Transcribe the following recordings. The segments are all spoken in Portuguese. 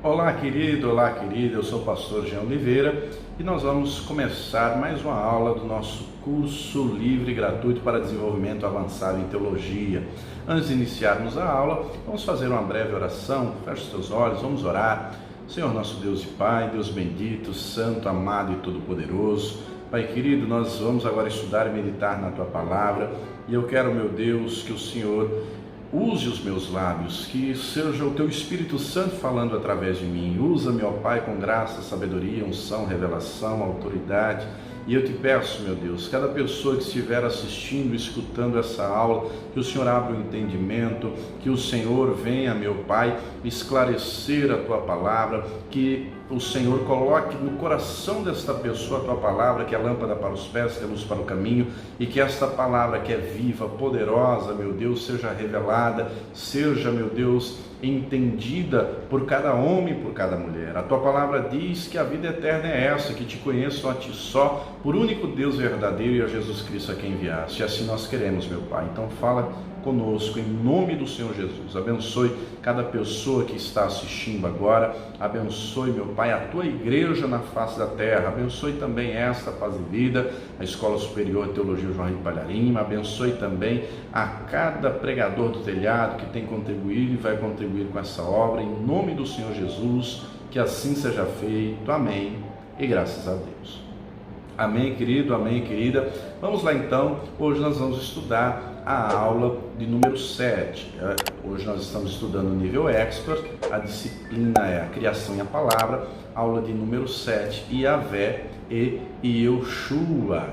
Olá querido, olá querida, eu sou o pastor Jean Oliveira e nós vamos começar mais uma aula do nosso curso livre e gratuito para desenvolvimento avançado em teologia. Antes de iniciarmos a aula, vamos fazer uma breve oração. Feche os teus olhos, vamos orar. Senhor nosso Deus e Pai, Deus bendito, santo, amado e todo-poderoso, Pai querido, nós vamos agora estudar e meditar na Tua Palavra e eu quero, meu Deus, que o Senhor use os meus lábios, que seja o Teu Espírito Santo falando através de mim. Usa-me, ó Pai, com graça, sabedoria, unção, revelação, autoridade. E eu te peço, meu Deus, cada pessoa que estiver assistindo, escutando essa aula, que o Senhor abra o entendimento, que o Senhor venha, meu Pai, esclarecer a Tua Palavra, que o Senhor coloque no coração desta pessoa a Tua Palavra, que é lâmpada para os pés, que é luz para o caminho, e que esta palavra que é viva, poderosa, meu Deus, seja revelada, seja, meu Deus, entendida por cada homem e por cada mulher. A Tua Palavra diz que a vida eterna é essa, que te conheçam a Ti só, por único Deus verdadeiro e a Jesus Cristo a quem enviaste. E assim nós queremos, meu Pai. Então fala conosco em nome do Senhor Jesus. Abençoe cada pessoa que está assistindo agora. Abençoe, meu Pai, a Tua igreja na face da terra. Abençoe também esta Paz e Vida, a Escola Superior de Teologia João Henrique Palharim. Abençoe também a cada pregador do telhado que tem contribuído e vai contribuir com essa obra. Em nome do Senhor Jesus, que assim seja feito. Amém. E graças a Deus. Amém, querido, amém, querida. Vamos lá então, hoje nós vamos estudar a aula de número 7. Hoje nós estamos estudando o nível Expert, a disciplina é a criação e a palavra, aula de número 7, Yahvé e Yeshua.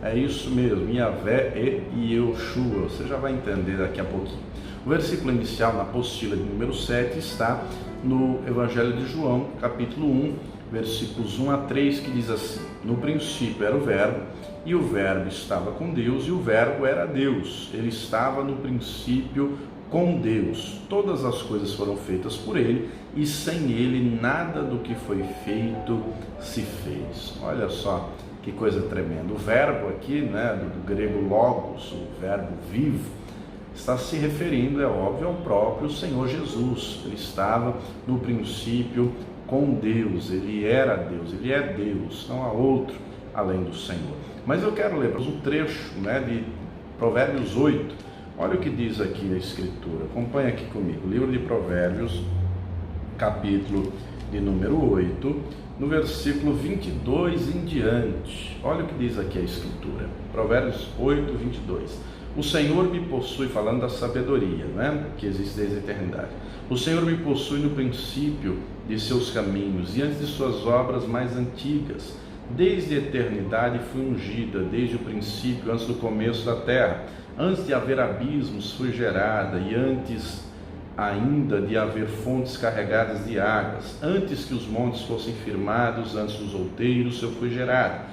É isso mesmo, Yahvé e Yeshua, você já vai entender daqui a pouquinho. O versículo inicial na apostila de número 7 está no Evangelho de João, capítulo 1, versículos 1 a 3, que diz assim: no princípio era o Verbo, e o Verbo estava com Deus, e o Verbo era Deus. Ele estava no princípio com Deus. Todas as coisas foram feitas por Ele, e sem Ele nada do que foi feito se fez. Olha só que coisa tremenda. O Verbo aqui, do grego logos, o Verbo vivo, está se referindo, é óbvio, ao próprio Senhor Jesus. Ele estava no princípio com Deus, Ele era Deus, Ele é Deus, não há outro além do Senhor. Mas eu quero ler um trecho de Provérbios 8, olha o que diz aqui a Escritura, acompanha aqui comigo, livro de Provérbios, capítulo de número 8, no versículo 22 em diante, olha o que diz aqui a Escritura, Provérbios 8, 22. O Senhor me possui, falando da sabedoria, que existe desde a eternidade. O Senhor me possui no princípio de seus caminhos e antes de suas obras mais antigas. Desde a eternidade fui ungida, desde o princípio, antes do começo da terra. Antes de haver abismos fui gerada e antes ainda de haver fontes carregadas de águas. Antes que os montes fossem firmados, antes dos outeiros eu fui gerada.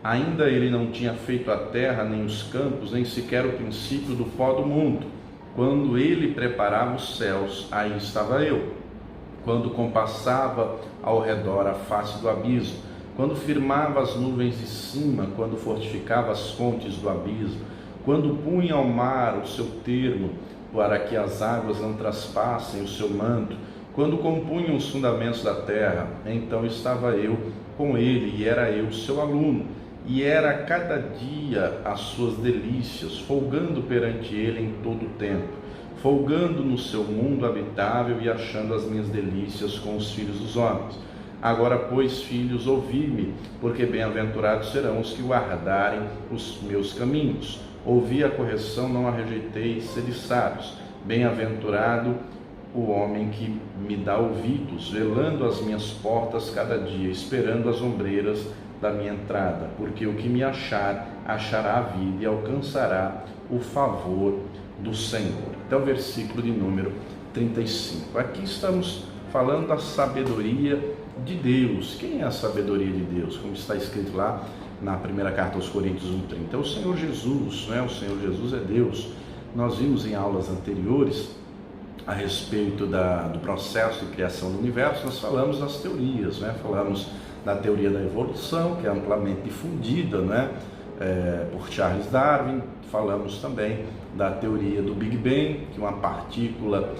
Ainda ele não tinha feito a terra, nem os campos, nem sequer o princípio do pó do mundo. Quando ele preparava os céus, aí estava eu. Quando compassava ao redor a face do abismo, quando firmava as nuvens de cima, quando fortificava as fontes do abismo, quando punha ao mar o seu termo, para que as águas não traspassem o seu manto, quando compunha os fundamentos da terra, então estava eu com ele e era eu seu aluno. E era cada dia as suas delícias, folgando perante ele em todo o tempo, folgando no seu mundo habitável e achando as minhas delícias com os filhos dos homens. Agora, pois, filhos, ouvi-me, porque bem-aventurados serão os que guardarem os meus caminhos. Ouvi a correção, não a rejeitei, sede sábios. Bem-aventurado o homem que me dá ouvidos, velando as minhas portas cada dia, esperando as ombreiras da minha entrada, porque o que me achar, achará a vida e alcançará o favor do Senhor. Até o versículo de número 35. Aqui estamos falando da sabedoria de Deus. Quem é a sabedoria de Deus? Como está escrito lá na primeira carta aos Coríntios 1:30. É o Senhor Jesus, O Senhor Jesus é Deus. Nós vimos em aulas anteriores a respeito do processo de criação do universo, nós falamos das teorias, falamos da teoria da evolução, que é amplamente difundida, por Charles Darwin. Falamos também da teoria do Big Bang, que uma partícula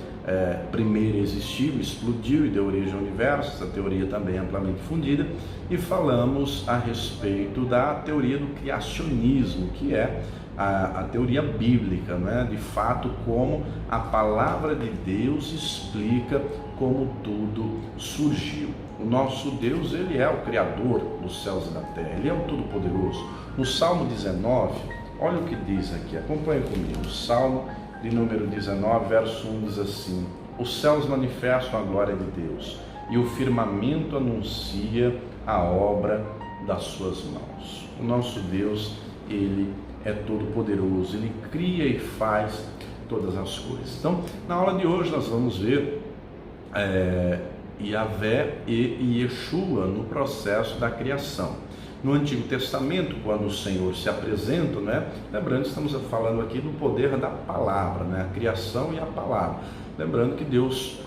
primeiro existiu, explodiu e deu origem ao universo. Essa teoria também é amplamente difundida. E falamos a respeito da teoria do criacionismo, que é a teoria bíblica, né? De fato, como a palavra de Deus explica como tudo surgiu. O nosso Deus, ele é o Criador dos céus e da terra, ele é o Todo-Poderoso. No Salmo 19, olha o que diz aqui, acompanhe comigo. O Salmo de número 19, verso 1 diz assim: os céus manifestam a glória de Deus, e o firmamento anuncia a obra das suas mãos. O nosso Deus, ele é todo-poderoso, ele cria e faz todas as coisas. Então, na aula de hoje nós vamos ver Yahvé e Yeshua no processo da criação. No Antigo Testamento, quando o Senhor se apresenta, né? Lembrando, estamos falando aqui do poder da palavra, né? A criação e a palavra. Lembrando que Deus,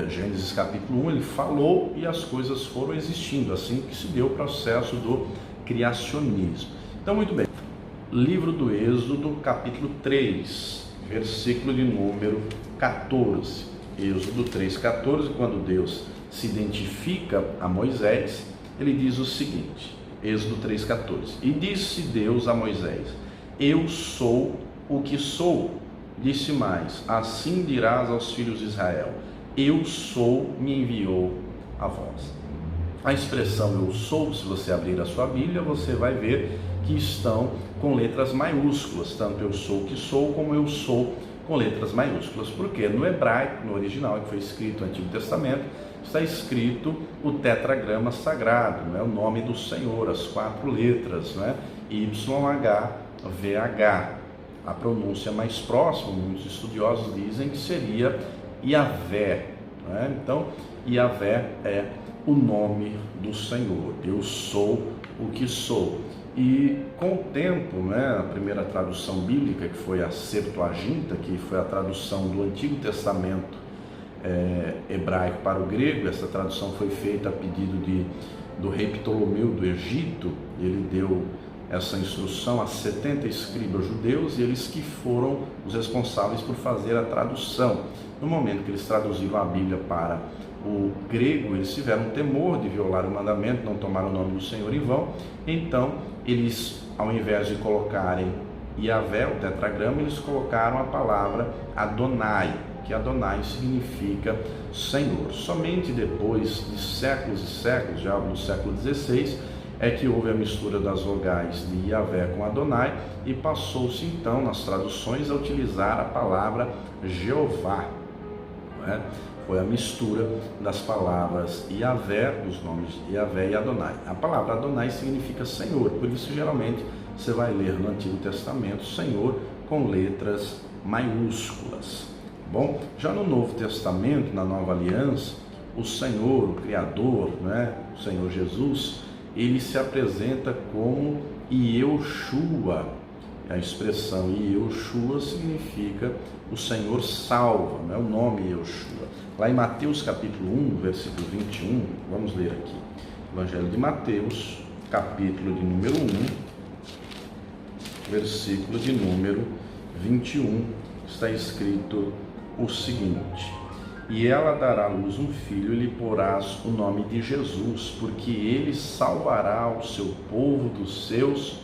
Gênesis capítulo 1, ele falou e as coisas foram existindo, assim que se deu o processo do criacionismo. Então, muito bem. Livro do Êxodo, capítulo 3, versículo de número 14. Êxodo 3,14, quando Deus se identifica a Moisés, ele diz o seguinte, Êxodo 3,14: e disse Deus a Moisés: eu sou o que sou. Disse mais: assim dirás aos filhos de Israel: eu sou, me enviou a vós. A expressão eu sou, se você abrir a sua Bíblia, você vai ver que estão com letras maiúsculas, tanto eu sou que sou, como eu sou com letras maiúsculas, porque no hebraico, no original que foi escrito no Antigo Testamento, está escrito o tetragrama sagrado, né? O nome do Senhor, as 4 letras, né? YHVH. A pronúncia mais próxima, muitos estudiosos dizem que seria Yahvé, né? Então, Yahvé é o nome do Senhor, eu sou o que sou. E com o tempo, né, a primeira tradução bíblica, que foi a Septuaginta, que foi a tradução do Antigo Testamento hebraico para o grego, essa tradução foi feita a pedido do rei Ptolomeu do Egito. Ele deu essa instrução a 70 escribas judeus, e eles que foram os responsáveis por fazer a tradução. No momento que eles traduziram a Bíblia para o grego, eles tiveram temor de violar o mandamento, não tomaram o nome do Senhor em vão. Então, eles, ao invés de colocarem Yahvé, o tetragrama, eles colocaram a palavra Adonai, que Adonai significa Senhor. Somente depois de séculos e séculos, já no século XVI, é que houve a mistura das vogais de Yahvé com Adonai, e passou-se então nas traduções a utilizar a palavra Jeová, não é? Foi a mistura das palavras Yahvé, dos nomes Yahvé e Adonai. A palavra Adonai significa Senhor, por isso geralmente você vai ler no Antigo Testamento Senhor com letras maiúsculas. Bom, já no Novo Testamento, na Nova Aliança, o Senhor, o Criador, né, o Senhor Jesus, ele se apresenta como Yeshua. A expressão Yeshua significa o Senhor salva, não é o nome Yeshua. Lá em Mateus capítulo 1, versículo 21, vamos ler aqui. Evangelho de Mateus, capítulo de número 1, versículo de número 21, está escrito o seguinte: e ela dará à luz um filho, e lhe porás o nome de Jesus, porque ele salvará o seu povo dos seus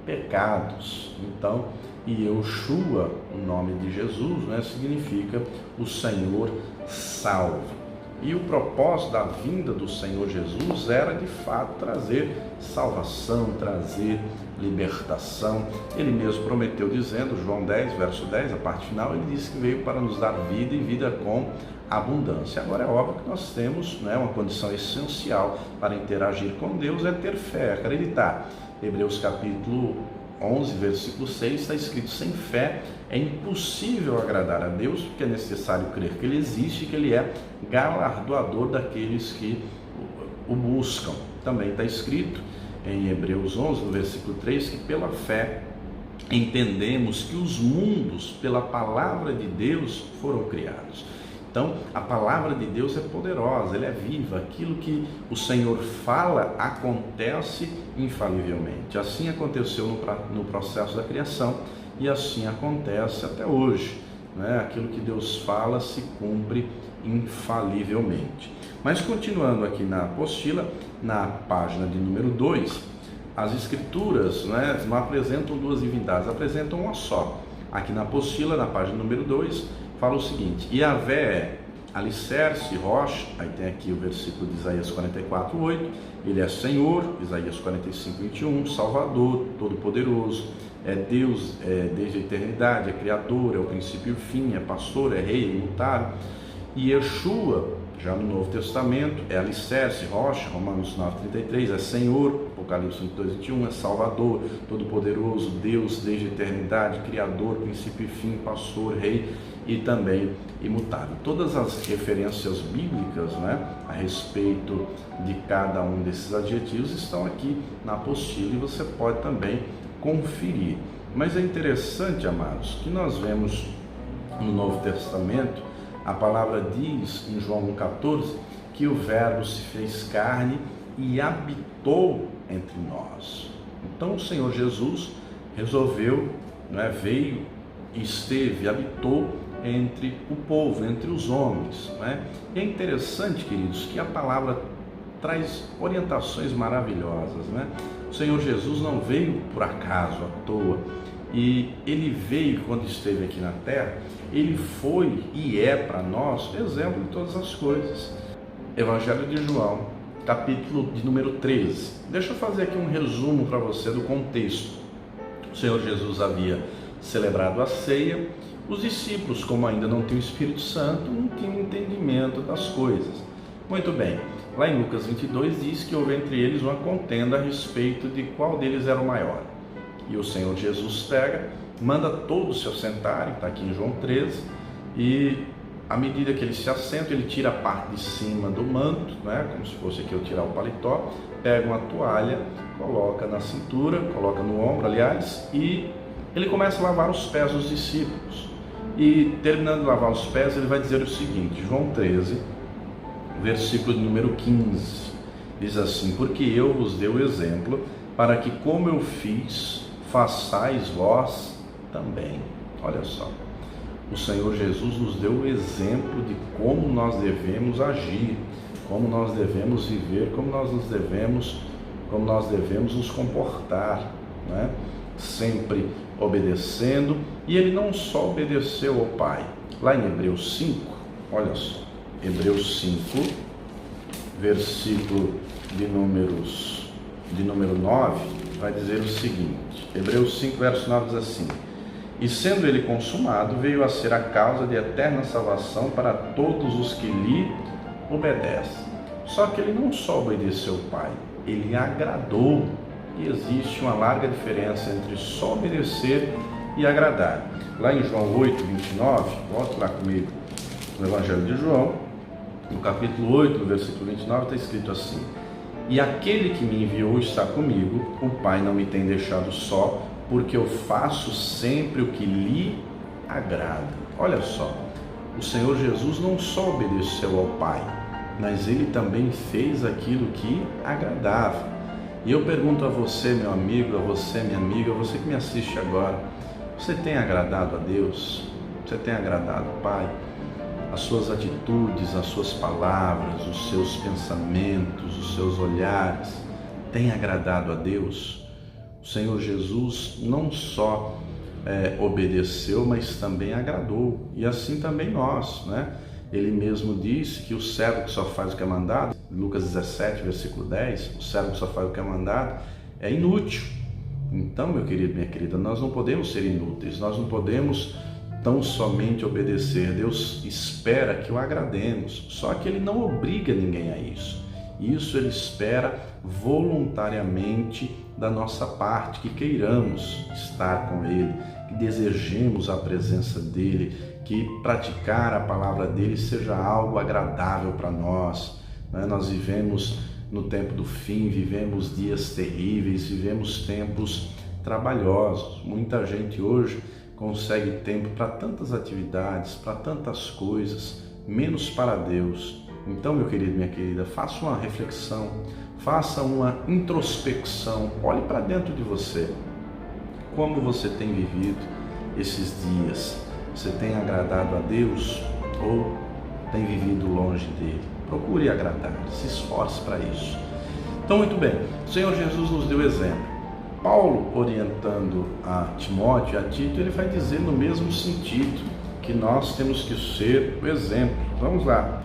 pecados. Então, Yeshua, o nome de Jesus, né, significa o Senhor salva. E o propósito da vinda do Senhor Jesus era de fato trazer salvação, trazer libertação. Ele mesmo prometeu dizendo, João 10, verso 10, a parte final, ele disse que veio para nos dar vida e vida com abundância. Agora é óbvio que nós temos, né, uma condição essencial para interagir com Deus, é ter fé, acreditar. Hebreus capítulo 11, versículo 6, está escrito: sem fé é impossível agradar a Deus, porque é necessário crer que Ele existe e que Ele é galardoador daqueles que o buscam. Também está escrito em Hebreus 11, no versículo 3, que pela fé entendemos que os mundos, pela palavra de Deus, foram criados. Então, a palavra de Deus é poderosa, ela é viva. Aquilo que o Senhor fala acontece infalivelmente. Assim aconteceu no processo da criação e assim acontece até hoje, né? Aquilo que Deus fala se cumpre infalivelmente. Mas continuando aqui na apostila, na página de número 2, as escrituras, né, não apresentam duas divindades, apresentam uma só. Aqui na apostila, na página número 2, fala o seguinte: Yahvé é alicerce, rocha, aí tem aqui o versículo de Isaías 44:8, ele é Senhor, Isaías 45:21, Salvador, Todo-Poderoso, é Deus desde a eternidade, é Criador, é o princípio e o fim, é pastor, é rei, é imutável. E Yeshua, já no Novo Testamento, é alicerce, rocha, Romanos 9:33, é Senhor, Apocalipse 22:21, é Salvador, Todo-Poderoso, Deus desde a eternidade, Criador, princípio e fim, pastor, rei e também imutável. Todas as referências bíblicas, né, a respeito de cada um desses adjetivos estão aqui na apostila e você pode também conferir. Mas é interessante, amados, que nós vemos no Novo Testamento, a palavra diz em João 1,14 que o Verbo se fez carne e habitou entre nós. Então o Senhor Jesus resolveu, né, veio, esteve, habitou entre o povo, entre os homens, né? E é interessante, queridos, que a palavra traz orientações maravilhosas, né? O Senhor Jesus não veio por acaso, à toa, e ele veio quando esteve aqui na terra, ele foi e é para nós exemplo de todas as coisas. Evangelho de João, capítulo de número 13. Deixa eu fazer aqui um resumo para você do contexto. O Senhor Jesus havia celebrado a ceia. Os discípulos, como ainda não tinham o Espírito Santo, não tinham entendimento das coisas. Muito bem, lá em Lucas 22 diz que houve entre eles uma contenda a respeito de qual deles era o maior. E o Senhor Jesus pega, manda todos se assentarem, está aqui em João 13, e à medida que eles se assentam, ele tira a parte de cima do manto, né, como se fosse aqui eu tirar o paletó, pega uma toalha, coloca na cintura, coloca no ombro, aliás, e ele começa a lavar os pés dos discípulos. E terminando de lavar os pés, ele vai dizer o seguinte, João 13, versículo de número 15, diz assim: porque eu vos dei o exemplo, para que como eu fiz, façais vós também. Olha só, o Senhor Jesus nos deu o exemplo de como nós devemos agir, como nós devemos viver, como nós devemos nos comportar, né? Sempre obedecendo. E ele não só obedeceu ao Pai. Lá em Hebreus 5, olha só, Hebreus 5, versículo de número 9, vai dizer o seguinte, Hebreus 5, verso 9 diz assim: e sendo ele consumado, veio a ser a causa de eterna salvação para todos os que lhe obedecem. Só que ele não só obedeceu ao Pai, ele agradou. E existe uma larga diferença entre só obedecer e agradar. Lá em João 8, 29, volte lá comigo no Evangelho de João, no capítulo 8, no versículo 29, está escrito assim: e aquele que me enviou está comigo, o Pai não me tem deixado só, porque eu faço sempre o que lhe agrada. Olha só, o Senhor Jesus não só obedeceu ao Pai, mas ele também fez aquilo que agradava. E eu pergunto a você, meu amigo, a você, minha amiga, a você que me assiste agora, você tem agradado a Deus? Você tem agradado ao Pai? As suas atitudes, as suas palavras, os seus pensamentos, os seus olhares, têm agradado a Deus? O Senhor Jesus não só obedeceu, mas também agradou. E assim também nós, né? Ele mesmo disse que o servo que só faz o que é mandado, Lucas 17, versículo 10, o servo que só faz o que é mandado é inútil. Então, meu querido, minha querida, nós não podemos ser inúteis, nós não podemos tão somente obedecer. Deus espera que o agrademos, só que Ele não obriga ninguém a isso. Isso Ele espera voluntariamente da nossa parte, que queiramos estar com Ele, que desejemos a presença dEle, que praticar a palavra dEle seja algo agradável para nós, né? Nós vivemos no tempo do fim, vivemos dias terríveis, vivemos tempos trabalhosos. Muita gente hoje consegue tempo para tantas atividades, para tantas coisas, menos para Deus. Então, meu querido, minha querida, faça uma reflexão, faça uma introspecção, olhe para dentro de você. Como você tem vivido esses dias? Você tem agradado a Deus ou tem vivido longe dele? Procure agradar, se esforce para isso. Então, muito bem, o Senhor Jesus nos deu exemplo. Paulo, orientando a Timóteo e a Tito, ele vai dizer no mesmo sentido, que nós temos que ser o exemplo. Vamos lá,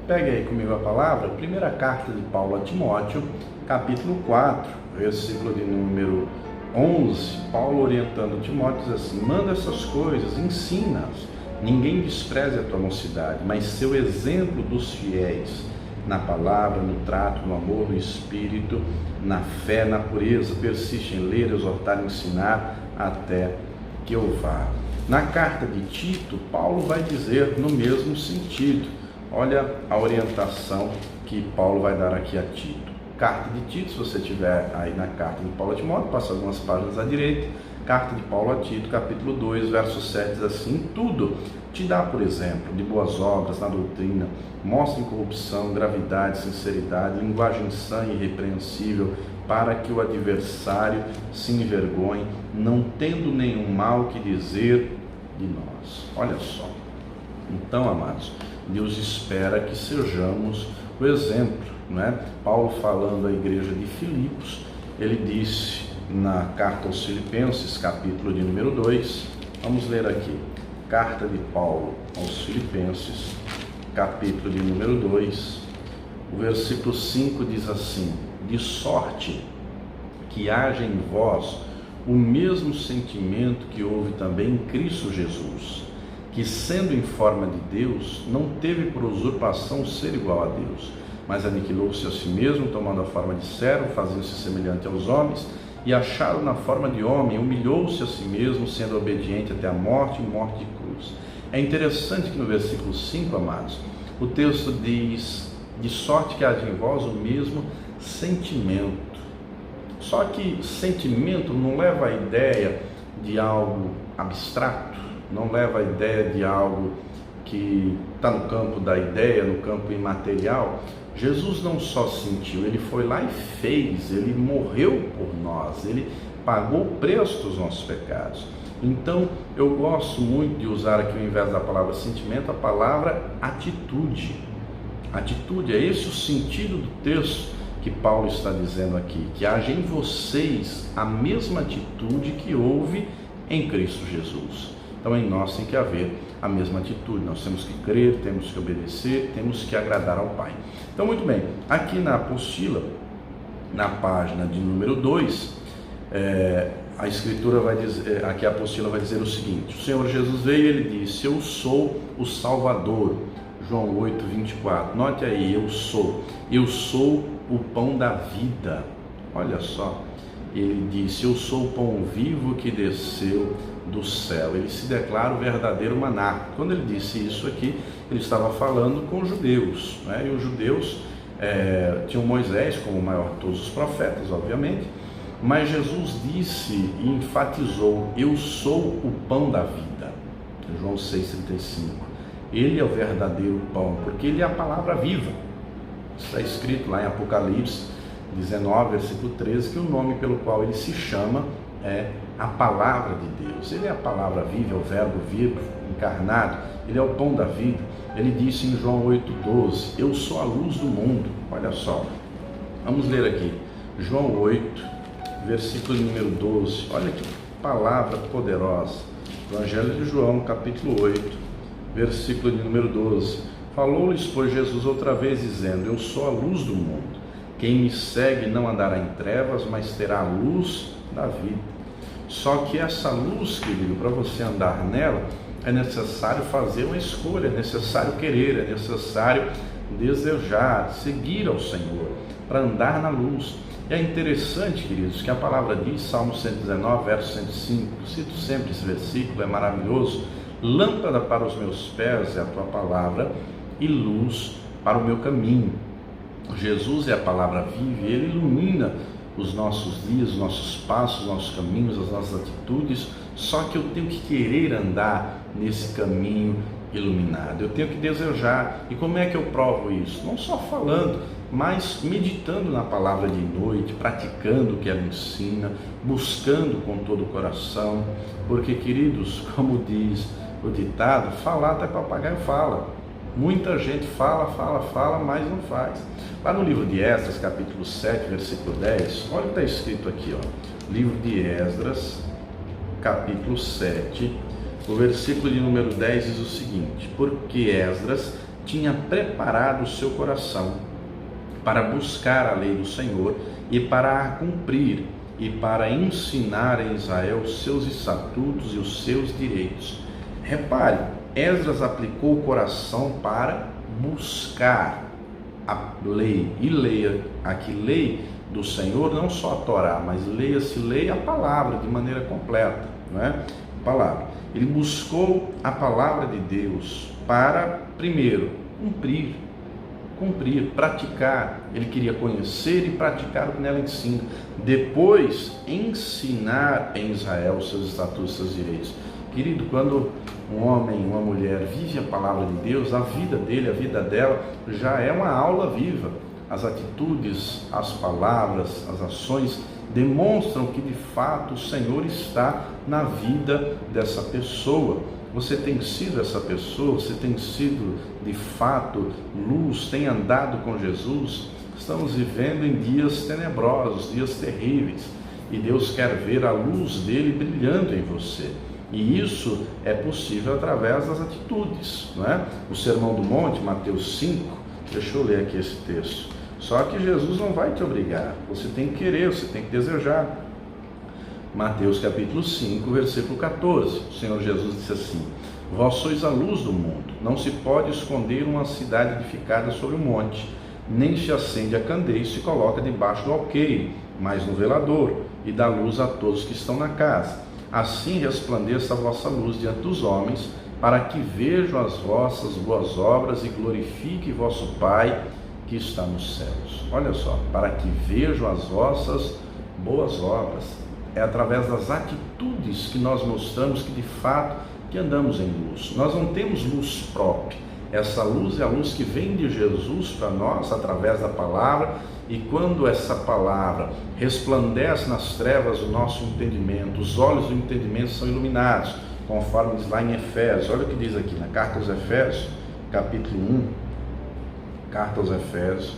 pegue aí comigo a palavra, primeira carta de Paulo a Timóteo, capítulo 4, versículo de número 11, Paulo orientando Timóteo diz assim: manda essas coisas, ensina-as, ninguém despreze a tua mocidade, mas seu exemplo dos fiéis, na palavra, no trato, no amor, no espírito, na fé, na pureza, persiste em ler, exortar e ensinar até que eu vá. Na carta de Tito, Paulo vai dizer no mesmo sentido. Olha a orientação que Paulo vai dar aqui a Tito. Carta de Tito, se você tiver aí na carta de Paulo a Timóteo, passa algumas páginas à direita. Carta de Paulo a Tito, capítulo 2, verso 7, diz assim: tudo te dá, por exemplo, de boas obras na doutrina, mostra incorrupção, gravidade, sinceridade, linguagem sã e irrepreensível, para que o adversário se envergonhe, não tendo nenhum mal que dizer de nós. Olha só. Então, amados, Deus espera que sejamos o exemplo, não é? Paulo, falando à igreja de Filipos, ele disse na carta aos Filipenses, capítulo de número 2, vamos ler aqui, carta de Paulo aos Filipenses, capítulo de número 2, o versículo 5 diz assim: de sorte que haja em vós o mesmo sentimento que houve também em Cristo Jesus, que sendo em forma de Deus, não teve por usurpação ser igual a Deus, mas aniquilou-se a si mesmo, tomando a forma de servo, fazendo-se semelhante aos homens, e achado na forma de homem, humilhou-se a si mesmo, sendo obediente até a morte e morte de cruz. É interessante que no versículo 5, amados, o texto diz: de sorte que haja em vós o mesmo sentimento. Só que sentimento não leva a ideia de algo abstrato, não leva a ideia de algo que está no campo da ideia, no campo imaterial. Jesus não só sentiu, ele foi lá e fez, ele morreu por nós, ele pagou o preço dos nossos pecados. Então, eu gosto muito de usar aqui, ao invés da palavra sentimento, a palavra atitude. Atitude, é esse o sentido do texto que Paulo está dizendo aqui, que haja em vocês a mesma atitude que houve em Cristo Jesus. Então, em nós tem que haver a mesma atitude, nós temos que crer, temos que obedecer, temos que agradar ao Pai. Então, muito bem, aqui na apostila, na página de número 2, a Escritura vai dizer, aqui a apostila vai dizer o seguinte: o Senhor Jesus veio e ele disse: eu sou o Salvador. João 8, 24, note aí, eu sou o pão da vida. Olha só, ele disse: eu sou o pão vivo que desceu do céu. Ele se declara o verdadeiro maná. Quando ele disse isso aqui, ele estava falando com os judeus, né? E os judeus tinham Moisés como o maior de todos os profetas, obviamente, mas Jesus disse e enfatizou: eu sou o pão da vida. João 6,35. Ele é o verdadeiro pão, porque ele é a palavra viva. Está escrito lá em Apocalipse 19, versículo 13, que o nome pelo qual ele se chama é a palavra de Deus. Ele é a palavra viva, é o verbo vivo, encarnado, ele é o pão da vida. Ele disse em João 8,12, eu sou a luz do mundo. Olha só, vamos ler aqui, João 8, versículo número 12, olha que palavra poderosa. Evangelho de João, capítulo 8, versículo de número 12, falou-lhes, pois, Jesus outra vez, dizendo: eu sou a luz do mundo, quem me segue não andará em trevas, mas terá a luz da vida. Só que essa luz, querido, para você andar nela, é necessário fazer uma escolha, é necessário querer, é necessário desejar, seguir ao Senhor, para andar na luz. E é interessante, queridos, que a palavra diz, Salmo 119, verso 105, eu cito sempre esse versículo, é maravilhoso: lâmpada para os meus pés é a tua palavra e luz para o meu caminho. Jesus é a palavra viva e ele ilumina os nossos dias, os nossos passos, os nossos caminhos, as nossas atitudes. Só que eu tenho que querer andar nesse caminho iluminado, eu tenho que desejar. E como é que eu provo isso? Não só falando, mas meditando na palavra de noite, praticando o que ela ensina, buscando com todo o coração, porque, queridos, como diz o ditado, falar até papagaio fala. Muita gente fala, mas não faz. Lá no livro de Esdras, capítulo 7, versículo 10, olha o que está escrito aqui, ó. Livro de Esdras, capítulo 7, o versículo de número 10 diz o seguinte: porque Esdras tinha preparado o seu coração para buscar a lei do Senhor e para a cumprir, e para ensinar a Israel os seus estatutos e os seus direitos. Repare, Esdras aplicou o coração para buscar a lei. E leia aqui, lei do Senhor, não só a Torá, mas leia a palavra de maneira completa, não é? Palavra. Ele buscou a palavra de Deus para, primeiro, cumprir, praticar. Ele queria conhecer e praticar o que nela ensina. Depois, ensinar em Israel os seus estatutos e seus direitos. Querido, quando um homem, uma mulher vive a palavra de Deus, a vida dele, a vida dela já é uma aula viva. As atitudes, as palavras, as ações demonstram que de fato o Senhor está na vida dessa pessoa. Você tem sido essa pessoa, você tem sido de fato luz, tem andado com Jesus. Estamos vivendo em dias tenebrosos, dias terríveis, e Deus quer ver a luz dele brilhando em você. E isso é possível através das atitudes, não é? O Sermão do Monte, Mateus 5, deixa eu ler aqui esse texto. Só que Jesus não vai te obrigar, você tem que querer, você tem que desejar. Mateus capítulo 5, versículo 14, o Senhor Jesus disse assim: vós sois a luz do mundo, não se pode esconder uma cidade edificada sobre um monte, nem se acende a candeia e se coloca debaixo do alqueire, mas no velador, e dá luz a todos que estão na casa. Assim resplandeça a vossa luz diante dos homens, para que vejam as vossas boas obras e glorifique vosso Pai que está nos céus. Olha só, para que vejam as vossas boas obras. É através das atitudes que nós mostramos que de fato que andamos em luz. Nós não temos luz própria. Essa luz é a luz que vem de Jesus para nós através da palavra, e quando essa palavra resplandece nas trevas do nosso entendimento, os olhos do entendimento são iluminados, conforme diz lá em Efésios. Olha o que diz aqui na carta aos Efésios, capítulo 1, carta aos Efésios,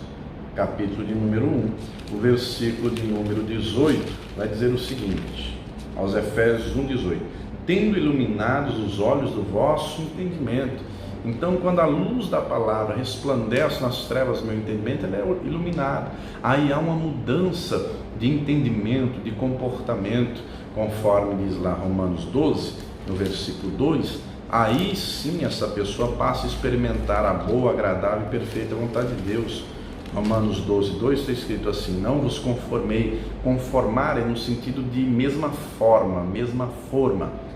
capítulo de número 1, o versículo de número 18, vai dizer o seguinte, aos Efésios 1, 18: tendo iluminados os olhos do vosso entendimento. Então, quando a luz da palavra resplandece nas trevas do meu entendimento, ela é iluminada. Aí há uma mudança de entendimento, de comportamento, conforme diz lá Romanos 12, no versículo 2. Aí sim essa pessoa passa a experimentar a boa, agradável e perfeita vontade de Deus. Romanos 12, 2 está escrito assim: não vos conformei. Conformar é no sentido de mesma forma.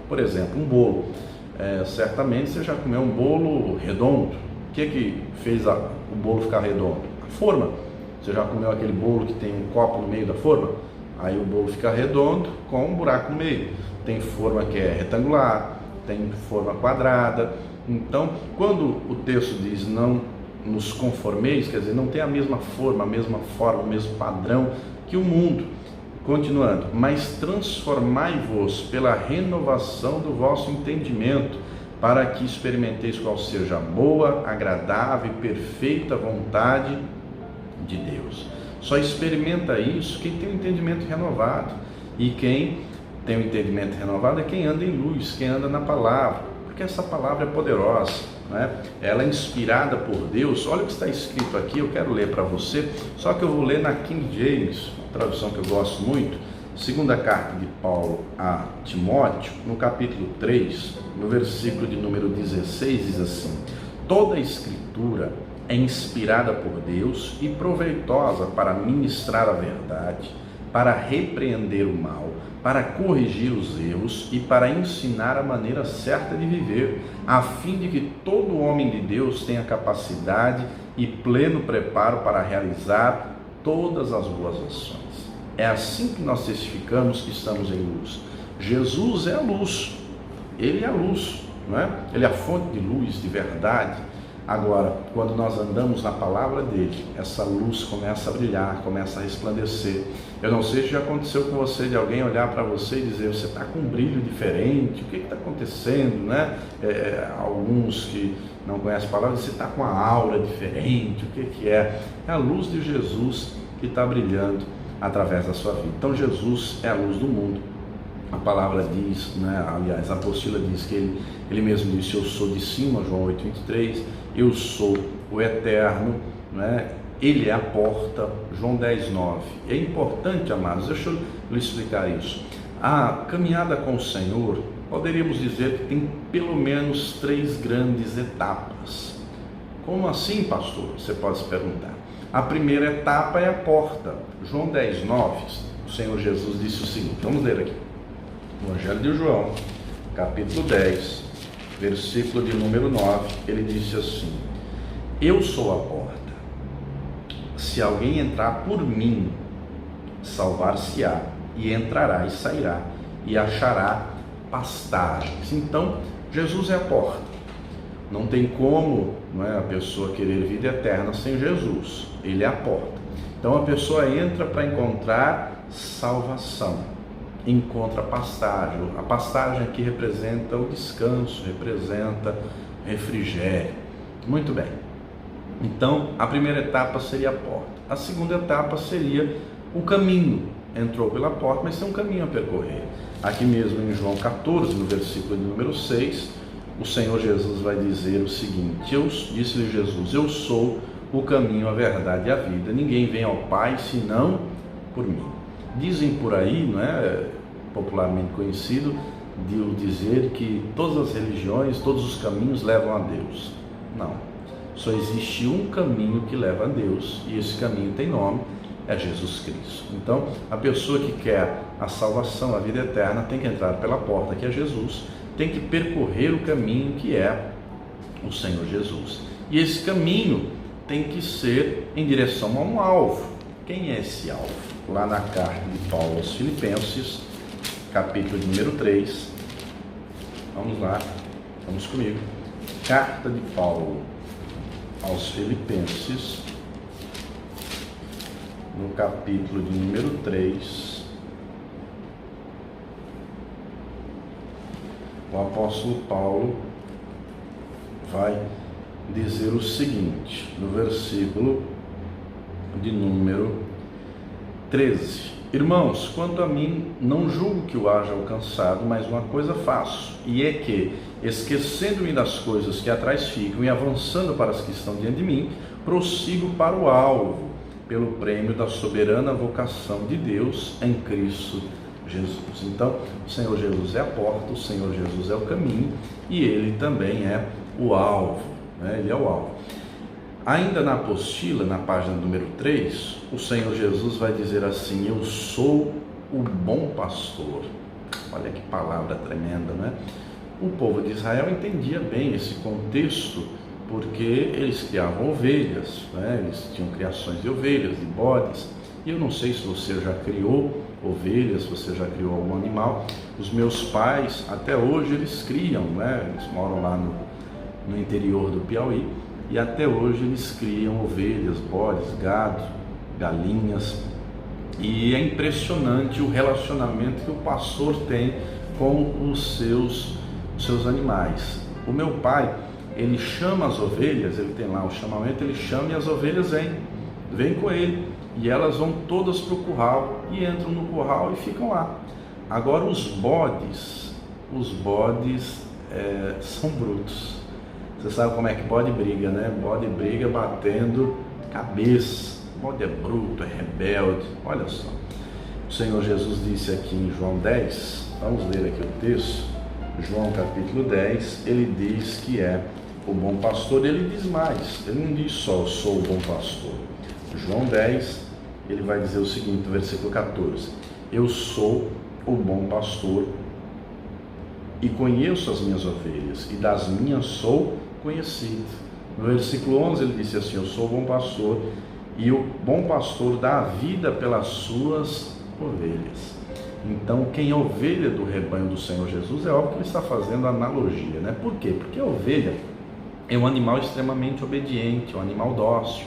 Por exemplo, um bolo. Certamente você já comeu um bolo redondo. O que fez o bolo ficar redondo? A forma. Você já comeu aquele bolo que tem um copo no meio da forma? Aí o bolo fica redondo com um buraco no meio. Tem forma que é retangular, tem forma quadrada. Então, quando o texto diz não nos conformeis, quer dizer, não tem a mesma forma, o mesmo padrão que o mundo. Continuando, mas transformai-vos pela renovação do vosso entendimento, para que experimenteis qual seja a boa, agradável e perfeita vontade de Deus. Só experimenta isso quem tem um entendimento renovado. E quem tem um entendimento renovado é quem anda em luz, quem anda na palavra, porque essa palavra é poderosa. Ela é inspirada por Deus. Olha o que está escrito aqui, eu quero ler para você, só que eu vou ler na King James, uma tradução que eu gosto muito. Segunda carta de Paulo a Timóteo, no capítulo 3, no versículo de número 16, diz assim: toda a escritura é inspirada por Deus e proveitosa para ministrar a verdade, para repreender o mal, para corrigir os erros e para ensinar a maneira certa de viver, a fim de que todo homem de Deus tenha capacidade e pleno preparo para realizar todas as boas ações. É assim que nós testificamos que estamos em luz. Jesus é a luz, Ele é a luz, não é? Ele é a fonte de luz, de verdade. Agora, quando nós andamos na palavra dele, essa luz começa a brilhar, começa a resplandecer. Eu não sei se já aconteceu com você, de alguém olhar para você e dizer: você está com um brilho diferente, o que está acontecendo, né? Alguns que não conhecem a palavra, você está com uma aura diferente, o que é? É a luz de Jesus que está brilhando através da sua vida. Então Jesus é a luz do mundo. A palavra diz, né, aliás, a apostila diz que ele mesmo disse: eu sou de cima, João 8,23, eu sou o eterno, né? Ele é a porta, João 10,9. É importante, amados, deixa eu lhe explicar isso. A caminhada com o Senhor, poderíamos dizer que tem pelo menos 3 grandes etapas. Como assim, pastor? Você pode se perguntar. A primeira etapa é a porta. João 10,9, o Senhor Jesus disse o seguinte, vamos ler aqui. Evangelho de João, capítulo 10, versículo de número 9, ele disse assim: eu sou a porta. Se alguém entrar por mim, salvar-se-á, e entrará e sairá, e achará pastagens. Então, Jesus é a porta. Não tem como, não é, a pessoa querer vida eterna sem Jesus. Ele é a porta. Então, a pessoa entra para encontrar salvação. Encontra pastagem. A pastagem aqui representa o descanso, representa refrigério. Muito bem. Então, a primeira etapa seria a porta. A segunda etapa seria o caminho. Entrou pela porta, mas tem um caminho a percorrer. Aqui mesmo em João 14, no versículo de número 6, o Senhor Jesus vai dizer o seguinte: disse-lhe Jesus, eu sou o caminho, a verdade e a vida. Ninguém vem ao Pai senão por mim. Dizem por aí, não é, popularmente conhecido, de dizer que todas as religiões, todos os caminhos levam a Deus. Não, só existe um caminho que leva a Deus, e esse caminho tem nome, é Jesus Cristo. Então, a pessoa que quer a salvação, a vida eterna, tem que entrar pela porta, que é Jesus, tem que percorrer o caminho que é o Senhor Jesus. E esse caminho tem que ser em direção a um alvo. Quem é esse alvo? Lá na carta de Paulo aos Filipenses, capítulo número 3, vamos lá, vamos comigo. Carta de Paulo aos Filipenses, no capítulo de número 3, o apóstolo Paulo vai dizer o seguinte, no versículo de número 13: irmãos, quanto a mim, não julgo que o haja alcançado, mas uma coisa faço, e é que, esquecendo-me das coisas que atrás ficam e avançando para as que estão diante de mim, prossigo para o alvo, pelo prêmio da soberana vocação de Deus em Cristo Jesus. Então, o Senhor Jesus é a porta, o Senhor Jesus é o caminho, e Ele também é o alvo, né? Ele é o alvo. Ainda na apostila, na página número 3, o Senhor Jesus vai dizer assim: eu sou o bom pastor. Olha que palavra tremenda, né? O povo de Israel entendia bem esse contexto, porque eles criavam ovelhas, né? Eles tinham criações de ovelhas, de bodes. E eu não sei se você já criou ovelhas, se você já criou algum animal. Os meus pais, até hoje, eles criam, né? Eles moram lá no interior do Piauí. E até hoje eles criam ovelhas, bodes, gado, galinhas. E é impressionante o relacionamento que o pastor tem com os seus animais. O meu pai, ele chama as ovelhas, ele tem lá o chamamento, ele chama e as ovelhas vêm com ele. E elas vão todas para o curral e entram no curral e ficam lá. Agora os bodes são brutos. Você sabe como é que bode briga, né? Bode briga batendo cabeça. Bode é bruto, é rebelde. Olha só. O Senhor Jesus disse aqui em João 10, vamos ler aqui o texto. João capítulo 10, ele diz que é o bom pastor. Ele diz mais, ele não diz só eu sou o bom pastor. João 10, ele vai dizer o seguinte, no versículo 14: eu sou o bom pastor e conheço as minhas ovelhas, e das minhas sou conhecido. No versículo 11 ele disse assim: eu sou o bom pastor, e o bom pastor dá a vida pelas suas ovelhas. Então, quem é ovelha do rebanho do Senhor Jesus, é óbvio que ele está fazendo analogia, né? Por quê? Porque a ovelha é um animal extremamente obediente, um animal dócil.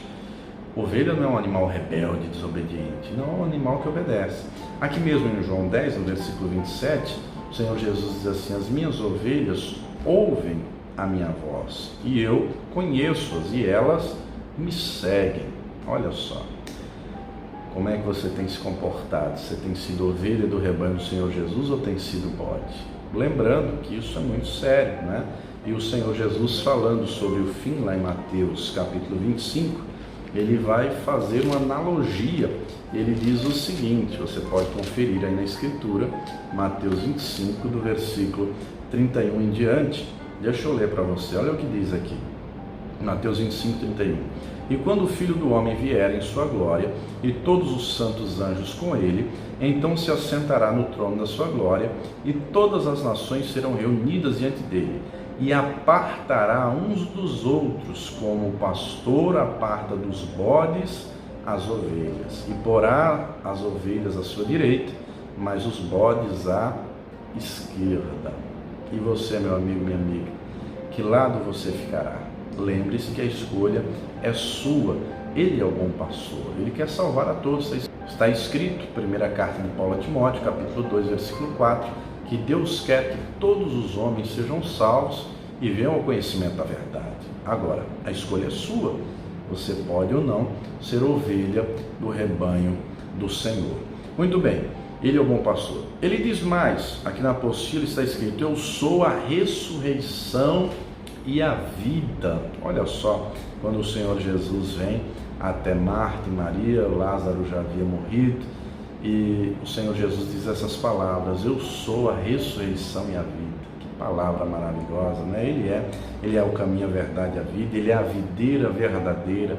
Ovelha não é um animal rebelde, desobediente, não, é um animal que obedece. Aqui mesmo em João 10, no versículo 27, o Senhor Jesus diz assim: as minhas ovelhas ouvem a minha voz, e eu conheço-as, e elas me seguem. Olha só, como é que você tem se comportado? Você tem sido ovelha do rebanho do Senhor Jesus ou tem sido bode? Lembrando que isso é muito sério, né? E o Senhor Jesus, falando sobre o fim lá em Mateus capítulo 25, ele vai fazer uma analogia. Ele diz o seguinte, você pode conferir aí na Escritura, Mateus 25, do versículo 31 em diante. Deixa eu ler para você, olha o que diz aqui, Mateus 25, 31. E quando o Filho do Homem vier em sua glória, e todos os santos anjos com ele, então se assentará no trono da sua glória, e todas as nações serão reunidas diante dele, e apartará uns dos outros, como o pastor aparta dos bodes as ovelhas, e porá as ovelhas à sua direita, mas os bodes à esquerda. E você, meu amigo, minha amiga, que lado você ficará? Lembre-se que a escolha é sua. Ele é o bom pastor, ele quer salvar a todos. Está escrito, primeira carta de Paulo a Timóteo, capítulo 2, versículo 4, que Deus quer que todos os homens sejam salvos e venham ao conhecimento da verdade. Agora, a escolha é sua. Você pode ou não ser ovelha do rebanho do Senhor. Muito bem, ele é o bom pastor. Ele diz mais, aqui na apostila está escrito: eu sou a ressurreição e a vida. Olha só, quando o Senhor Jesus vem até Marta e Maria, Lázaro já havia morrido, e o Senhor Jesus diz essas palavras: eu sou a ressurreição e a vida. Que palavra maravilhosa, né? Ele é o caminho, a verdade e a vida, ele é a videira verdadeira.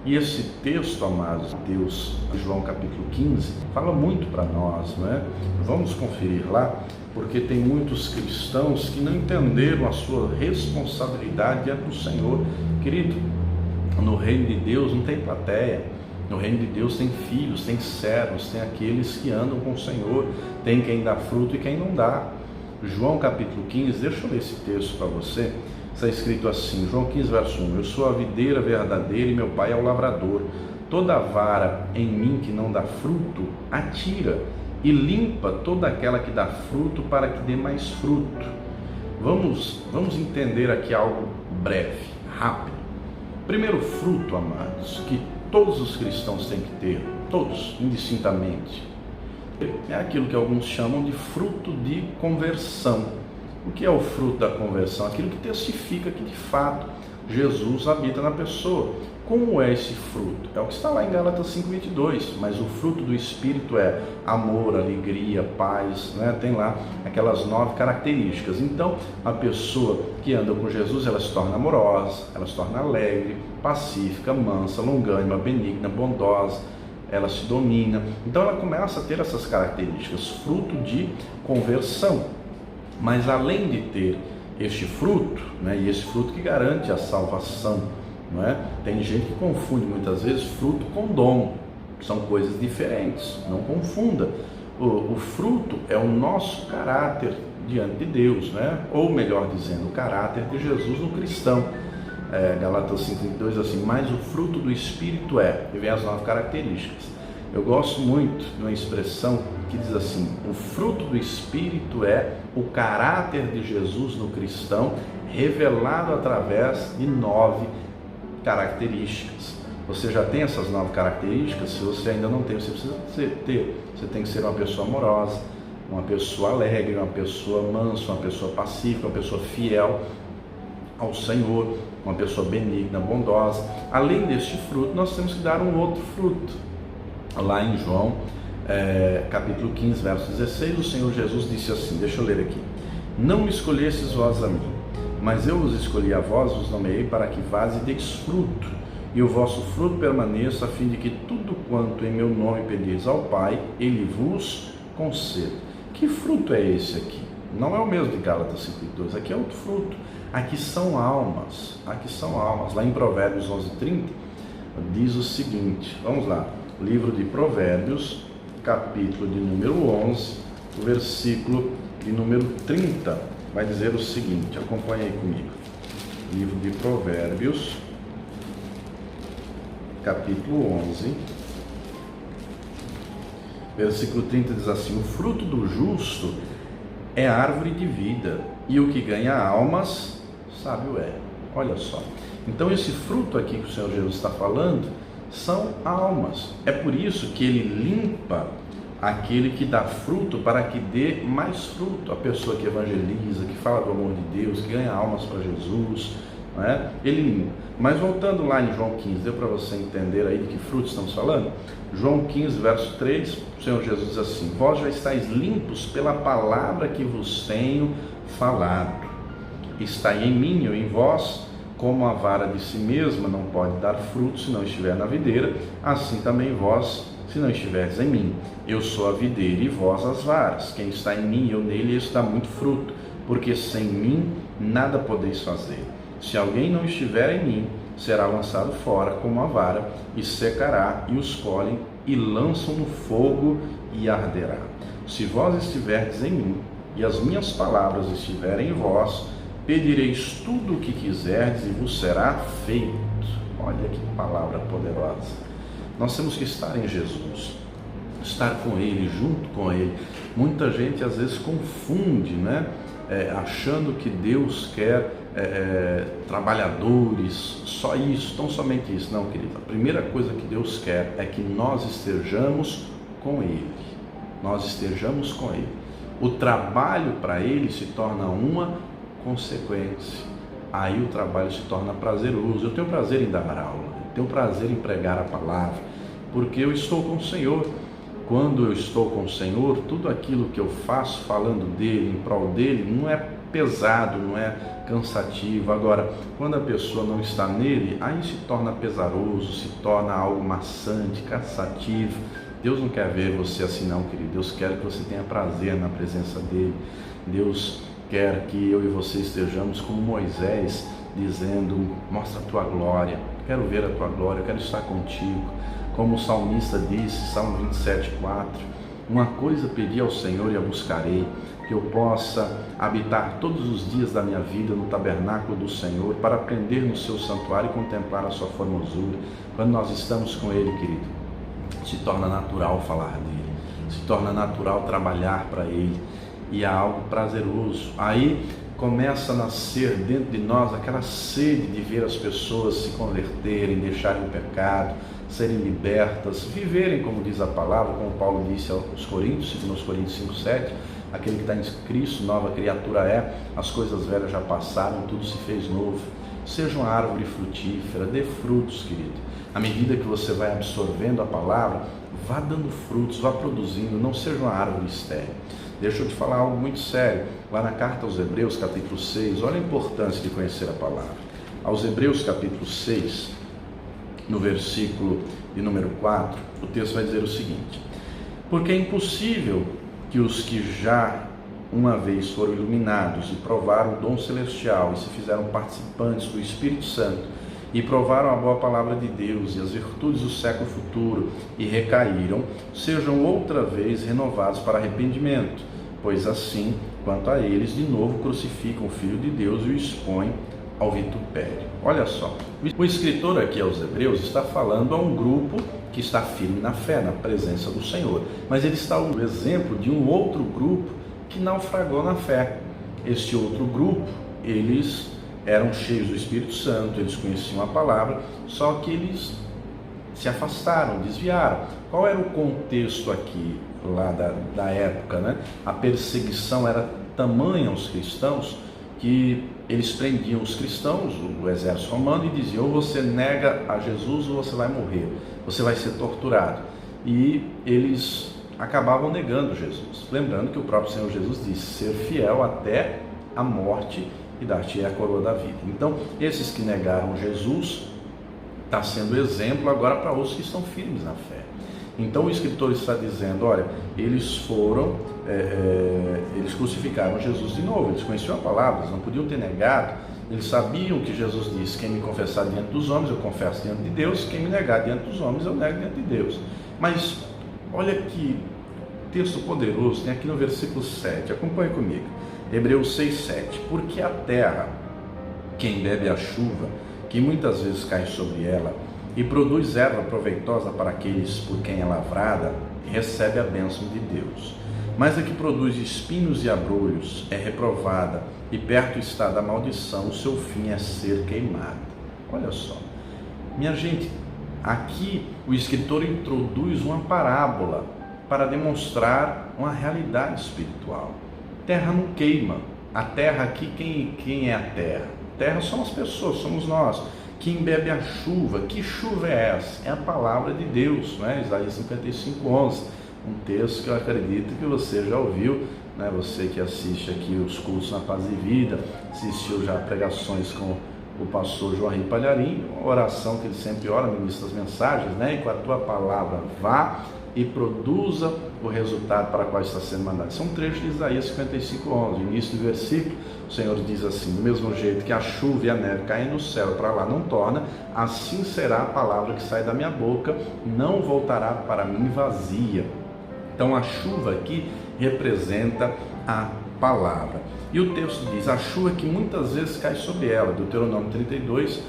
E esse texto, amados, Deus, João capítulo 15, fala muito para nós, né? Vamos conferir lá, porque tem muitos cristãos que não entenderam a sua responsabilidade diante do Senhor. Querido, no reino de Deus não tem plateia, no reino de Deus tem filhos, tem servos, tem aqueles que andam com o Senhor, tem quem dá fruto e quem não dá. João capítulo 15, deixa eu ler esse texto para você. Está escrito assim, João 15, verso 1, eu sou a videira verdadeira e meu pai é o lavrador. Toda vara em mim que não dá fruto, atira, e limpa toda aquela que dá fruto, para que dê mais fruto. Vamos entender aqui algo breve, rápido. Primeiro fruto, amados, que todos os cristãos têm que ter, todos, indistintamente, é aquilo que alguns chamam de fruto de conversão. O que é o fruto da conversão? Aquilo que testifica que de fato Jesus habita na pessoa. Como é esse fruto? É o que está lá em Gálatas 5:22, mas o fruto do Espírito é amor, alegria, paz, né? Tem lá aquelas 9 características. Então, a pessoa que anda com Jesus, ela se torna amorosa, ela se torna alegre, pacífica, mansa, longânima, benigna, bondosa, ela se domina. Então, ela começa a ter essas características, fruto de conversão. Mas além de ter este fruto, né, e esse fruto que garante a salvação, não é? Tem gente que confunde muitas vezes fruto com dom, são coisas diferentes, não confunda. O fruto é o nosso caráter diante de Deus, né? Ou melhor dizendo, o caráter de Jesus no cristão. Gálatas 5:22 assim, mas o fruto do Espírito e vem as 9 características. Eu gosto muito de uma expressão que diz assim, o fruto do Espírito é o caráter de Jesus no cristão, revelado através de 9 características. Você já tem essas 9 características? Se você ainda não tem, você precisa ter. Você tem que ser uma pessoa amorosa, uma pessoa alegre, uma pessoa mansa, uma pessoa pacífica, uma pessoa fiel ao Senhor, uma pessoa benigna, bondosa. Além deste fruto, nós temos que dar um outro fruto. Lá em João, capítulo 15, verso 16, o Senhor Jesus disse assim, deixa eu ler aqui: não me escolhestes vós a mim, mas eu vos escolhi a vós, vos nomeei para que vás e deis fruto, e o vosso fruto permaneça, a fim de que tudo quanto em meu nome pedis ao Pai, Ele vos conceda. Que fruto é esse aqui? Não é o mesmo de Gálatas 5:2, aqui é outro fruto. Aqui são almas, Lá em Provérbios 11:30, diz o seguinte, vamos lá, livro de Provérbios, capítulo de número 11, o versículo de número 30, vai dizer o seguinte, acompanhe aí comigo. Livro de Provérbios, capítulo 11, versículo 30 diz assim: o fruto do justo é árvore de vida, e o que ganha almas, sábio é. Olha só, então esse fruto aqui que o Senhor Jesus está falando são almas. É por isso que ele limpa aquele que dá fruto para que dê mais fruto. A pessoa que evangeliza, que fala do amor de Deus, que ganha almas para Jesus, não é? Ele limpa. Mas voltando lá em João 15, deu para você entender aí de que fruto estamos falando? João 15, verso 3, o Senhor Jesus diz assim: vós já estáis limpos pela palavra que vos tenho falado. Estai em mim, eu em vós. Como a vara de si mesma não pode dar fruto se não estiver na videira, assim também vós, se não estiverdes em mim. Eu sou a videira e vós as varas. Quem está em mim, eu nele, esse dá muito fruto, porque sem mim nada podeis fazer. Se alguém não estiver em mim, será lançado fora como a vara, e secará, e os colhem, e lançam no fogo, e arderá. Se vós estiverdes em mim, e as minhas palavras estiverem em vós, pedireis tudo o que quiserdes, e vos será feito. Olha que palavra poderosa. Nós temos que estar em Jesus, estar com Ele, junto com Ele. Muita gente às vezes confunde, né? Achando que Deus quer trabalhadores, só isso, tão somente isso. Não, querido, a primeira coisa que Deus quer é que nós estejamos com Ele. Nós estejamos com Ele. O trabalho para Ele se torna uma consequência. Aí o trabalho se torna prazeroso. Eu tenho prazer em dar aula, eu tenho prazer em pregar a palavra, porque eu estou com o Senhor. Quando eu estou com o Senhor, tudo aquilo que eu faço falando dele, em prol dele, não é pesado, não é cansativo. Agora, quando a pessoa não está nele, aí se torna pesaroso, se torna algo maçante, cansativo. Deus não quer ver você assim não, querido. Deus quer que você tenha prazer na presença dele. Deus quer que eu e você estejamos como Moisés, dizendo: mostra a tua glória, quero ver a tua glória, quero estar contigo. Como o salmista disse, Salmo 27:4, uma coisa pedi ao Senhor e a buscarei, que eu possa habitar todos os dias da minha vida no tabernáculo do Senhor, para aprender no seu santuário e contemplar a sua formosura. Quando nós estamos com Ele, querido, se torna natural falar dele, se torna natural trabalhar para Ele, e é algo prazeroso. Aí começa a nascer dentro de nós aquela sede de ver as pessoas se converterem, deixarem o pecado, serem libertas, viverem como diz a palavra, como Paulo disse aos Coríntios, 2 Coríntios 5:7, aquele que está em Cristo, nova criatura é, as coisas velhas já passaram, tudo se fez novo. Seja uma árvore frutífera, dê frutos, querido. À medida que você vai absorvendo a palavra, vá dando frutos, vá produzindo, não seja uma árvore estéril. Deixa eu te falar algo muito sério. Lá na carta aos Hebreus, capítulo 6, olha a importância de conhecer a palavra. Aos Hebreus, capítulo 6, no versículo de número 4, o texto vai dizer o seguinte: porque é impossível que os que já uma vez foram iluminados e provaram o dom celestial e se fizeram participantes do Espírito Santo e provaram a boa palavra de Deus e as virtudes do século futuro e recaíram, sejam outra vez renovados para arrependimento, pois assim, quanto a eles, de novo crucificam o Filho de Deus e o expõem ao vitupério. Olha só, o escritor aqui aos Hebreus está falando a um grupo que está firme na fé, na presença do Senhor, mas ele está o exemplo de um outro grupo que naufragou na fé. Este outro grupo, eles eram cheios do Espírito Santo, eles conheciam a palavra, só que eles se afastaram, desviaram. Qual era o contexto aqui, lá da época, né? A perseguição era tamanha aos cristãos que eles prendiam os cristãos, o exército romano, e diziam: ou você nega a Jesus ou você vai morrer, você vai ser torturado. E eles acabavam negando Jesus, lembrando que o próprio Senhor Jesus disse: ser fiel até a morte e dar-te a coroa da vida. Então, esses que negaram Jesus está sendo exemplo agora para outros que estão firmes na fé. Então o escritor está dizendo: olha, eles foram, eles crucificaram Jesus de novo, eles conheciam a palavra, eles não podiam ter negado, eles sabiam que Jesus disse: quem me confessar diante dos homens, eu confesso diante de Deus, quem me negar diante dos homens, eu nego diante de Deus. Mas Olha que texto poderoso, tem aqui no versículo 7, acompanhe comigo. Hebreus 6:7. Porque a terra, quem bebe a chuva, que muitas vezes cai sobre ela, e produz erva proveitosa para aqueles por quem é lavrada, recebe a bênção de Deus. Mas a que produz espinhos e abrolhos é reprovada, e perto está da maldição, o seu fim é ser queimada. Olha só, minha gente, aqui o escritor introduz uma parábola para demonstrar uma realidade espiritual. Terra não queima. A terra aqui, quem é a terra? Terra são as pessoas, somos nós. Quem bebe a chuva, que chuva é essa? É a palavra de Deus, né? Isaías 55:11, um texto que eu acredito que você já ouviu, né? Você que assiste aqui os cultos na Paz e Vida, assistiu já pregações com o pastor Joaquim Palharim, uma oração que ele sempre ora, ministra as mensagens, né? E com a tua palavra vá e produza o resultado para qual está sendo mandado. São trechos de Isaías 55:11, início do versículo. O Senhor diz assim: do mesmo jeito que a chuva e a neve caem no céu para lá não torna, assim será a palavra que sai da minha boca, não voltará para mim vazia. Então a chuva aqui representa a palavra. E o texto diz: a chuva que muitas vezes cai sobre ela. Deuteronômio 32,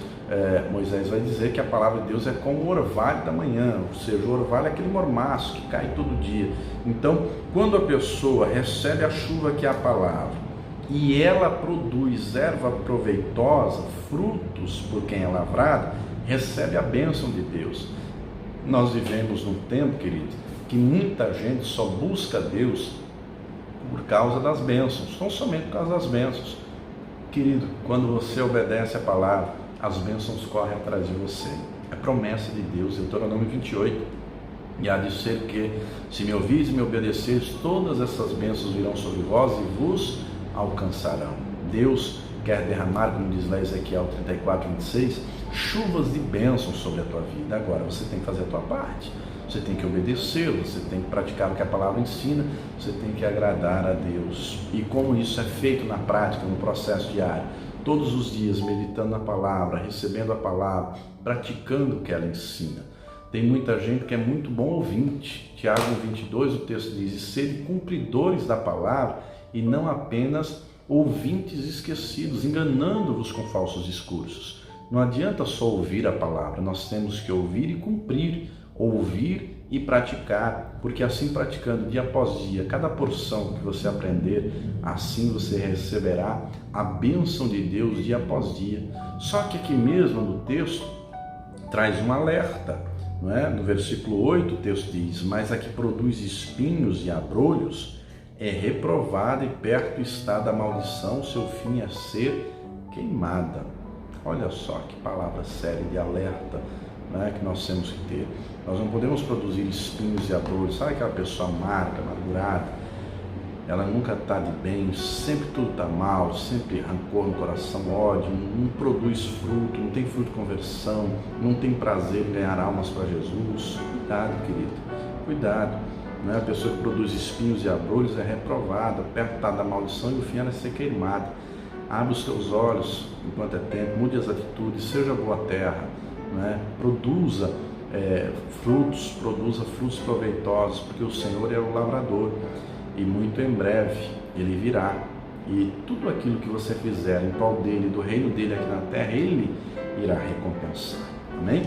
Moisés vai dizer que a palavra de Deus é como o orvalho da manhã, ou seja, o orvalho é aquele mormaço que cai todo dia. Então, quando a pessoa recebe a chuva que é a palavra, e ela produz erva proveitosa, frutos por quem é lavrado, recebe a bênção de Deus. Nós vivemos num tempo, querido, que muita gente só busca Deus por causa das bênçãos, não somente por causa das bênçãos. Querido, quando você obedece a palavra, as bênçãos correm atrás de você. É promessa de Deus, Deuteronômio 28. E há de ser que, se me ouvis e me obedeceres, todas essas bênçãos virão sobre vós e vos alcançarão. Deus quer derramar, como diz lá Ezequiel 34:26, chuvas de bênçãos sobre a tua vida. Agora você tem que fazer a tua parte. Você tem que obedecer, você tem que praticar o que a palavra ensina, você tem que agradar a Deus. E como isso é feito na prática, no processo diário, todos os dias meditando na palavra, recebendo a palavra, praticando o que ela ensina. Tem muita gente que é muito bom ouvinte. Tiago 1:22, o texto diz: e sede cumpridores da palavra e não apenas ouvintes esquecidos, enganando-vos com falsos discursos. Não adianta só ouvir a palavra, nós temos que ouvir e cumprir. Ouvir e praticar, porque assim praticando dia após dia, cada porção que você aprender, assim você receberá a bênção de Deus dia após dia. Só que aqui mesmo no texto traz um alerta, não é? No versículo 8 o texto diz: mas a que produz espinhos e abrolhos é reprovada e perto está da maldição, seu fim é ser queimada. Olha só que palavra séria de alerta, né, que nós temos que ter. Nós não podemos produzir espinhos e abrolhos. Sabe aquela pessoa amarga, amargurada? Ela nunca está de bem, sempre tudo está mal, sempre rancor no coração, ódio, não produz fruto, não tem fruto de conversão, não tem prazer em ganhar almas para Jesus. Cuidado, querido, cuidado. Não é? A pessoa que produz espinhos e abrolhos é reprovada, perto está da maldição e o fim ela é ser queimada. Abre os teus olhos enquanto é tempo, mude as atitudes, seja boa terra. Produza frutos proveitosos, porque o Senhor é o lavrador e muito em breve Ele virá e tudo aquilo que você fizer em prol dele, do reino dele aqui na terra, Ele irá recompensar. Amém?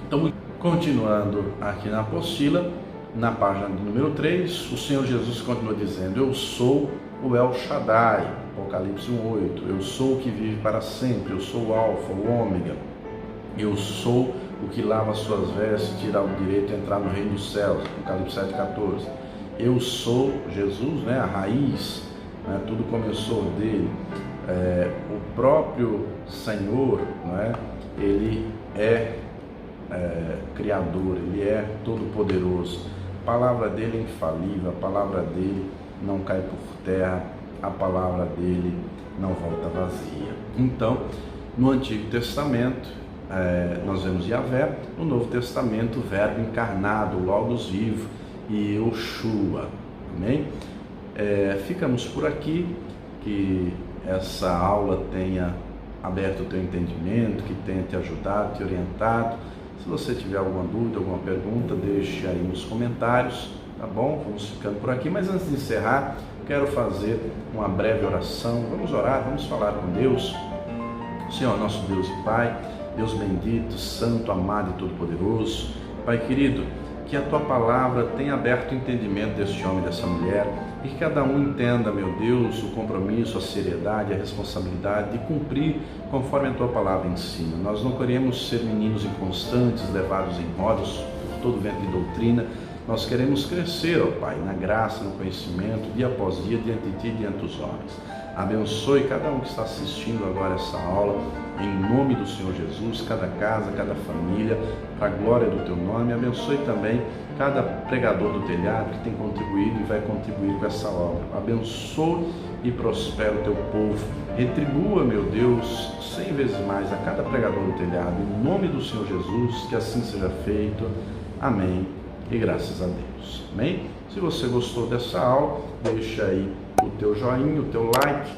Então, continuando aqui na apostila, na página número 3, o Senhor Jesus continua dizendo: eu sou o El Shaddai, Apocalipse 1:8, eu sou o que vive para sempre, eu sou o Alfa, o Ômega, eu sou o que lava as suas vestes e tira o direito de entrar no reino dos céus, Apocalipse 7:14. Eu sou Jesus, a raiz, tudo começou dele. O próprio Senhor, Ele é Criador, Ele é todo-poderoso. A palavra dele é infalível, a palavra dele não cai por terra, a palavra dele não volta vazia. Então, no Antigo Testamento, nós vemos Yahvé, no Novo Testamento, o Verbo encarnado, o Logos vivo, e Yoshua. Amém? Ficamos por aqui, que essa aula tenha aberto o teu entendimento, que tenha te ajudado, te orientado. Se você tiver alguma dúvida, alguma pergunta, deixe aí nos comentários, tá bom? Vamos ficando por aqui, mas antes de encerrar, quero fazer uma breve oração. Vamos orar, vamos falar com Deus. Senhor, nosso Deus e Pai, Deus bendito, santo, amado e todo-poderoso, Pai querido, que a Tua palavra tenha aberto o entendimento deste homem e dessa mulher, e que cada um entenda, meu Deus, o compromisso, a seriedade, a responsabilidade de cumprir conforme a Tua palavra ensina. Nós não queremos ser meninos inconstantes, levados em rodas por todo vento de doutrina. Nós queremos crescer, ó Pai, na graça, no conhecimento, dia após dia, diante de Ti e diante dos homens. Abençoe cada um que está assistindo agora essa aula, em nome do Senhor Jesus, cada casa, cada família, para a glória do Teu nome. Abençoe também cada pregador do telhado que tem contribuído e vai contribuir com essa obra. Abençoe e prospera o Teu povo. Retribua, meu Deus, 100 vezes mais a cada pregador do telhado, em nome do Senhor Jesus, que assim seja feito. Amém. E graças a Deus. Amém? Se você gostou dessa aula, deixa aí o teu joinha, o teu like,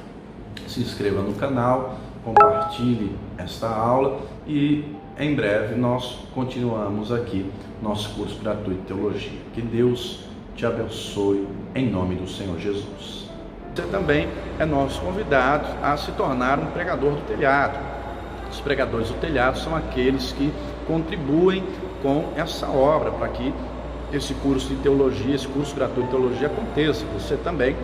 se inscreva no canal, compartilhe esta aula e em breve nós continuamos aqui nosso curso gratuito de teologia. Que Deus te abençoe em nome do Senhor Jesus. Você também é nosso convidado a se tornar um pregador do telhado. Os pregadores do telhado são aqueles que contribuem com essa obra para que esse curso de teologia, esse curso gratuito de teologia aconteça. Você também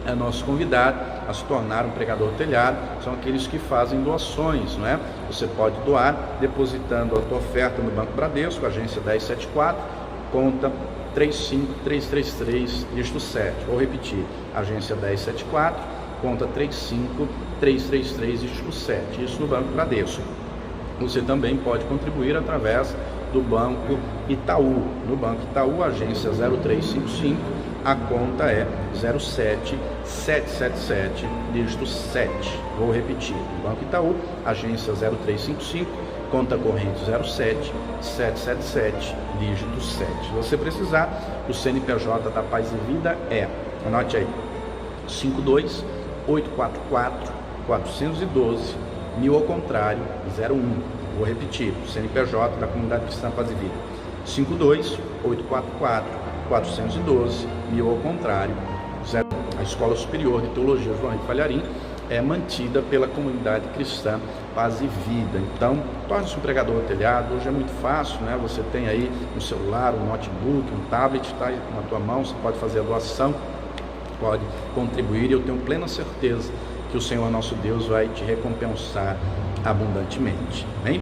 é nosso convidado a se tornar um pregador do telhado. São aqueles que fazem doações, não é? Você pode doar depositando a tua oferta no Banco Bradesco, agência 1074, conta 35333, dígito 7. Vou repetir, agência 1074, conta 35333, dígito 7, isso no Banco Bradesco. Você também pode contribuir através do Banco Itaú. No Banco Itaú, agência 0355, a conta é 07777, dígito 7. Vou repetir, no Banco Itaú, agência 0355, conta corrente 07777, dígito 7. Se você precisar, o CNPJ da Paz e Vida é, anote aí, 52844-412, 1000 ao contrário, 01. Vou repetir, o CNPJ da Comunidade Cristã Paz e Vida, 52844-412, 1000 ao contrário, 01. A Escola Superior de Teologia João Henrique Palharim é mantida pela Comunidade Cristã Paz e Vida. Então, torne-se um pregador do telhado. Hoje é muito fácil, né? Você tem aí um celular, um notebook, um tablet, está aí na tua mão, você pode fazer a doação, pode contribuir, e eu tenho plena certeza que o Senhor nosso Deus vai te recompensar abundantemente. Amém?